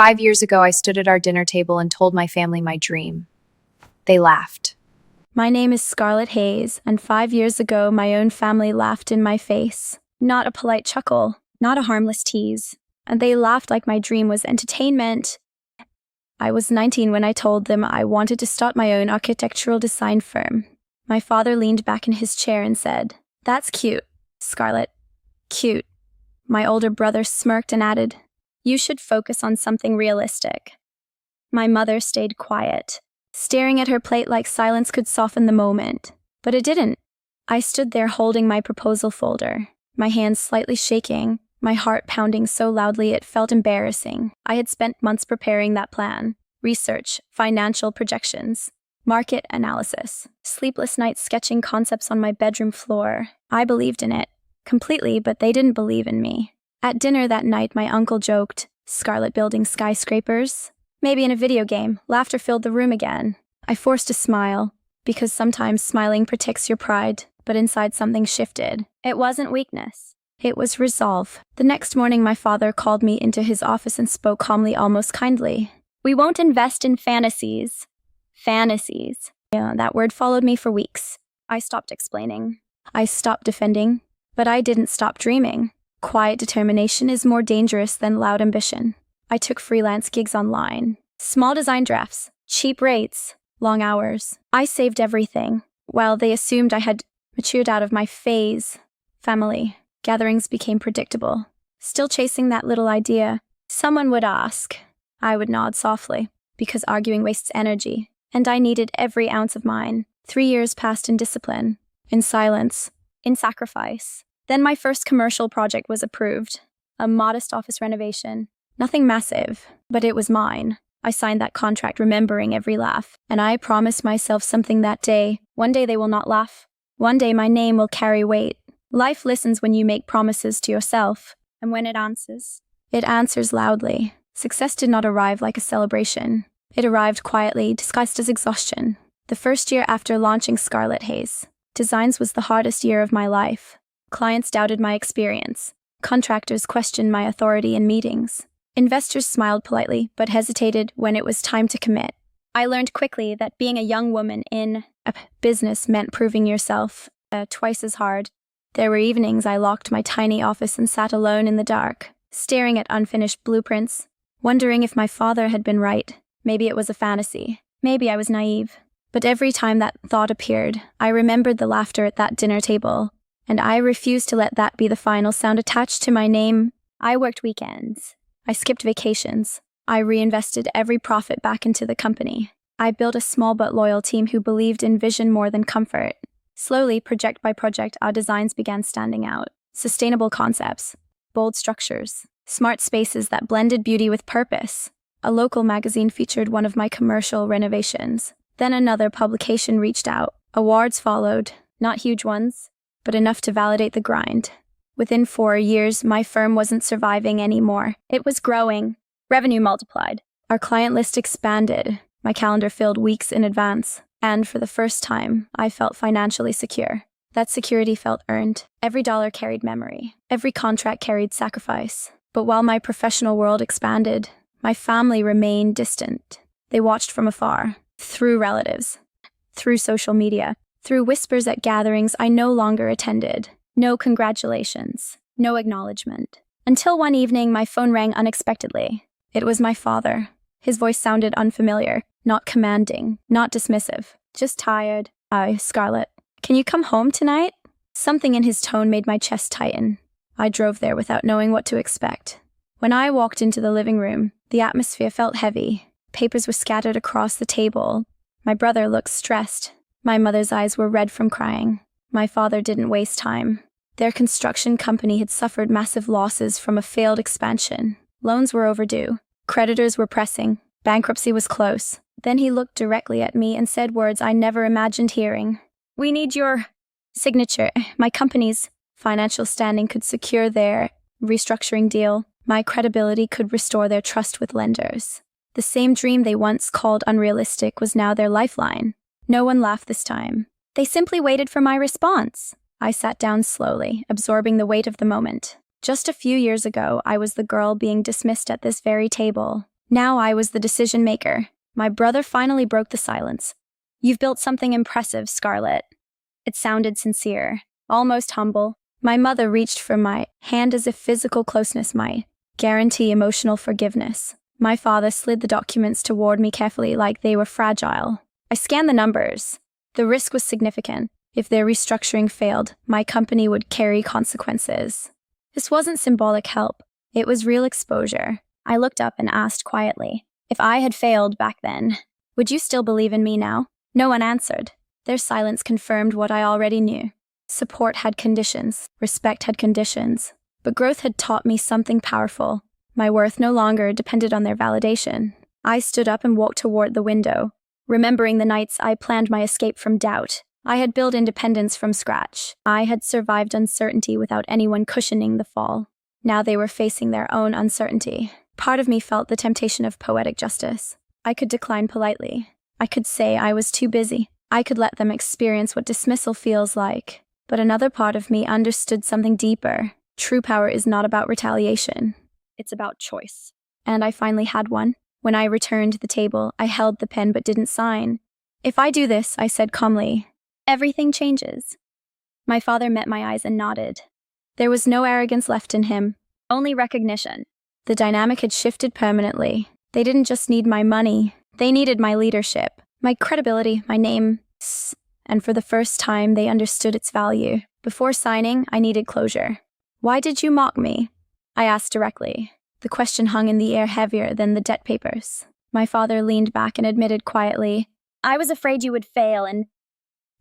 5 years ago, I stood at our dinner table and told my family my dream. They laughed. My name is Scarlett Hayes, and 5 years ago my own family laughed in my face. Not a polite chuckle, not a harmless tease. And they laughed like my dream was entertainment. I was 19 when I told them I wanted to start my own architectural design firm. My father leaned back in his chair and said, "That's cute, Scarlett. Cute." My older brother smirked and added, "You should focus on something realistic." My mother stayed quiet, staring at her plate like silence could soften the moment. But it didn't. I stood there holding my proposal folder, my hands slightly shaking, my heart pounding so loudly it felt embarrassing. I had spent months preparing that plan. Research, financial projections, market analysis, sleepless nights sketching concepts on my bedroom floor. I believed in it, completely, but they didn't believe in me. At dinner that night, my uncle joked, "Scarlett building skyscrapers?" Maybe in a video game. Laughter filled the room again. I forced a smile, because sometimes smiling protects your pride, but inside something shifted. It wasn't weakness. It was resolve. The next morning, my father called me into his office and spoke calmly, almost kindly. "We won't invest in fantasies." Fantasies. Yeah, that word followed me for weeks. I stopped explaining. I stopped defending. But I didn't stop dreaming. Quiet determination is more dangerous than loud ambition. I took freelance gigs online. Small design drafts, cheap rates, long hours. I saved everything. While they assumed I had matured out of my phase, family, gatherings became predictable. Still chasing that little idea. Someone would ask. I would nod softly, because arguing wastes energy, and I needed every ounce of mine. 3 years passed in discipline, in silence, in sacrifice. Then my first commercial project was approved. A modest office renovation. Nothing massive, but it was mine. I signed that contract remembering every laugh, and I promised myself something that day. One day they will not laugh. One day my name will carry weight. Life listens when you make promises to yourself, and when it answers loudly. Success did not arrive like a celebration. It arrived quietly, disguised as exhaustion. The first year after launching Scarlett Hayes Designs was the hardest year of my life. Clients doubted my experience. Contractors questioned my authority in meetings. Investors smiled politely, but hesitated when it was time to commit. I learned quickly that being a young woman in a business meant proving yourself twice as hard. There were evenings I locked my tiny office and sat alone in the dark, staring at unfinished blueprints, wondering if my father had been right. Maybe it was a fantasy. Maybe I was naive. But every time that thought appeared, I remembered the laughter at that dinner table, and I refused to let that be the final sound attached to my name. I worked weekends. I skipped vacations. I reinvested every profit back into the company. I built a small but loyal team who believed in vision more than comfort. Slowly, project by project, our designs began standing out. Sustainable concepts, bold structures, smart spaces that blended beauty with purpose. A local magazine featured one of my commercial renovations. Then another publication reached out. Awards followed, not huge ones, but enough to validate the grind. Within 4 years, my firm wasn't surviving anymore. It was growing. Revenue multiplied. Our client list expanded. My calendar filled weeks in advance. And for the first time, I felt financially secure. That security felt earned. Every dollar carried memory. Every contract carried sacrifice. But while my professional world expanded, my family remained distant. They watched from afar, through relatives, through social media, through whispers at gatherings I no longer attended. No congratulations, no acknowledgement. Until one evening, my phone rang unexpectedly. It was my father. His voice sounded unfamiliar, not commanding, not dismissive, just tired. "Hi, Scarlett. Can you come home tonight?" Something in his tone made my chest tighten. I drove there without knowing what to expect. When I walked into the living room, the atmosphere felt heavy. Papers were scattered across the table. My brother looked stressed. My mother's eyes were red from crying. My father didn't waste time. Their construction company had suffered massive losses from a failed expansion. Loans were overdue. Creditors were pressing. Bankruptcy was close. Then he looked directly at me and said words I never imagined hearing. "We need your signature. My company's financial standing could secure their restructuring deal. My credibility could restore their trust with lenders." The same dream they once called unrealistic was now their lifeline. No one laughed this time. They simply waited for my response. I sat down slowly, absorbing the weight of the moment. Just a few years ago, I was the girl being dismissed at this very table. Now I was the decision maker. My brother finally broke the silence. You've built something impressive, Scarlett. It sounded sincere, almost humble. My mother reached for my hand as if physical closeness might guarantee emotional forgiveness. My father slid the documents toward me carefully like they were fragile. I scanned the numbers. The risk was significant. If their restructuring failed, my company would carry consequences. This wasn't symbolic help. It was real exposure. I looked up and asked quietly, if I had failed back then, would you still believe in me now? No one answered. Their silence confirmed what I already knew. Support had conditions, respect had conditions, but growth had taught me something powerful. My worth no longer depended on their validation. I stood up and walked toward the window, remembering the nights I planned my escape from doubt. I had built independence from scratch. I had survived uncertainty without anyone cushioning the fall. Now they were facing their own uncertainty. Part of me felt the temptation of poetic justice. I could decline politely. I could say I was too busy. I could let them experience what dismissal feels like. But another part of me understood something deeper. True power is not about retaliation. It's about choice. And I finally had one. When I returned to the table, I held the pen but didn't sign. If I do this, I said calmly, everything changes. My father met my eyes and nodded. There was no arrogance left in him, only recognition. The dynamic had shifted permanently. They didn't just need my money. They needed my leadership, my credibility, my name. And for the first time, they understood its value. Before signing, I needed closure. Why did you mock me? I asked directly. The question hung in the air heavier than the debt papers. My father leaned back and admitted quietly, I was afraid you would fail and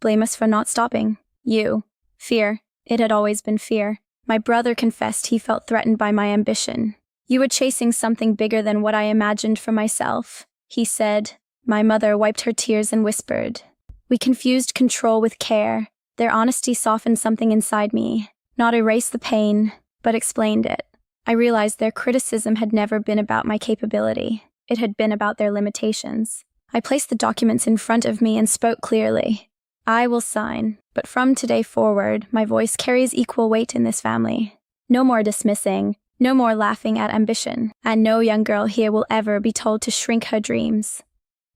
blame us for not stopping. You. Fear. It had always been fear. My brother confessed he felt threatened by my ambition. You were chasing something bigger than what I imagined for myself, he said. My mother wiped her tears and whispered. We confused control with care. Their honesty softened something inside me, not erased the pain, but explained it. I realized their criticism had never been about my capability. It had been about their limitations. I placed the documents in front of me and spoke clearly. I will sign, but from today forward, my voice carries equal weight in this family. No more dismissing, no more laughing at ambition, and no young girl here will ever be told to shrink her dreams.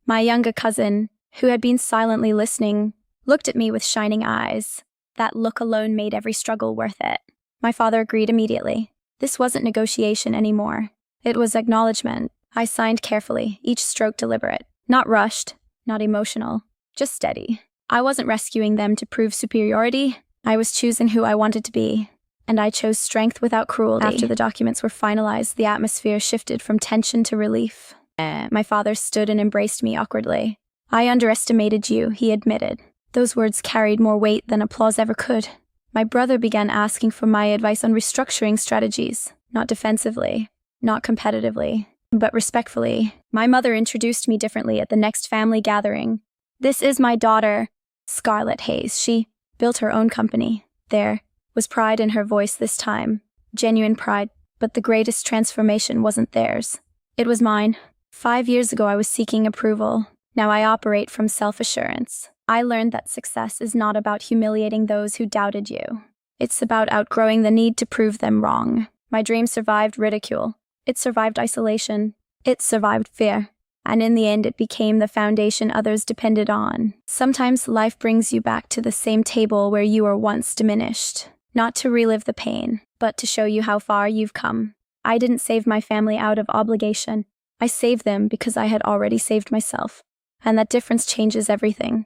My younger cousin, who had been silently listening, looked at me with shining eyes. That look alone made every struggle worth it. My father agreed immediately. This wasn't negotiation anymore. It was acknowledgement. I signed carefully, each stroke deliberate. Not rushed, not emotional, just steady. I wasn't rescuing them to prove superiority. I was choosing who I wanted to be. And I chose strength without cruelty. After the documents were finalized, the atmosphere shifted from tension to relief. My father stood and embraced me awkwardly. I underestimated you, he admitted. Those words carried more weight than applause ever could. My brother began asking for my advice on restructuring strategies, not defensively, not competitively, but respectfully. My mother introduced me differently at the next family gathering. This is my daughter, Scarlett Hayes. She built her own company. There was pride in her voice this time, genuine pride, but the greatest transformation wasn't theirs. It was mine. 5 years ago, I was seeking approval. Now I operate from self-assurance. I learned that success is not about humiliating those who doubted you. It's about outgrowing the need to prove them wrong. My dream survived ridicule. It survived isolation. It survived fear. And in the end, it became the foundation others depended on. Sometimes life brings you back to the same table where you were once diminished. Not to relive the pain, but to show you how far you've come. I didn't save my family out of obligation. I saved them because I had already saved myself. And that difference changes everything.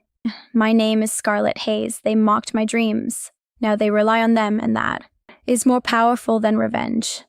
My name is Scarlett Hayes. They mocked my dreams. Now they rely on them, and that is more powerful than revenge.